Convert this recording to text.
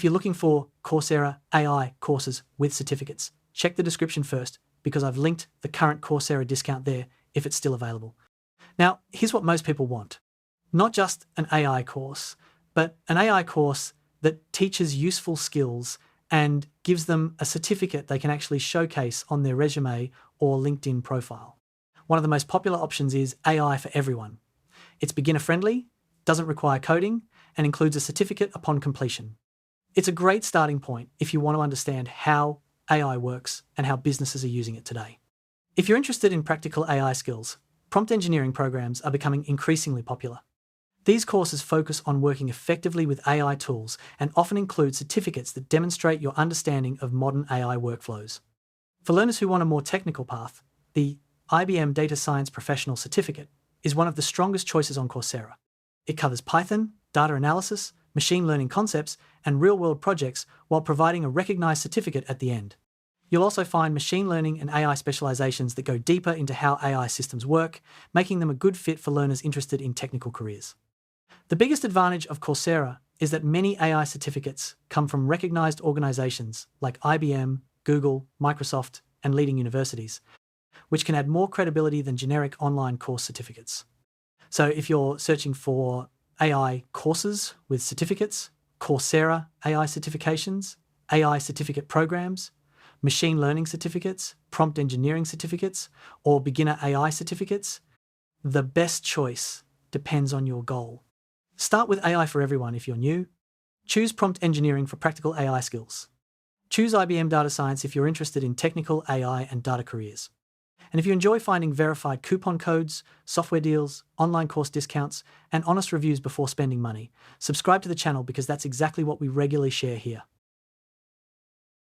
If you're looking for Coursera AI courses with certificates, check the description first because I've linked the current Coursera discount there if it's still available. Now, here's what most people want. Not just an AI course, but an AI course that teaches useful skills and gives them a certificate they can actually showcase on their resume or LinkedIn profile. One of the most popular options is AI for Everyone. It's beginner-friendly, doesn't require coding, and includes a certificate upon completion. It's a great starting point if you want to understand how AI works and how businesses are using it today. If you're interested in practical AI skills, prompt engineering programs are becoming increasingly popular. These courses focus on working effectively with AI tools and often include certificates that demonstrate your understanding of modern AI workflows. For learners who want a more technical path, the IBM Data Science Professional Certificate is one of the strongest choices on Coursera. It covers Python, data analysis, machine learning concepts, and real-world projects while providing a recognized certificate at the end. You'll also find machine learning and AI specializations that go deeper into how AI systems work, making them a good fit for learners interested in technical careers. The biggest advantage of Coursera is that many AI certificates come from recognized organizations like IBM, Google, Microsoft, and leading universities, which can add more credibility than generic online course certificates. So if you're searching for AI courses with certificates, Coursera AI certifications, AI certificate programs, machine learning certificates, prompt engineering certificates, or beginner AI certificates, the best choice depends on your goal. Start with AI for Everyone if you're new. Choose prompt engineering for practical AI skills. Choose IBM Data Science if you're interested in technical AI and data careers. And if you enjoy finding verified coupon codes, software deals, online course discounts, and honest reviews before spending money, subscribe to the channel because that's exactly what we regularly share here.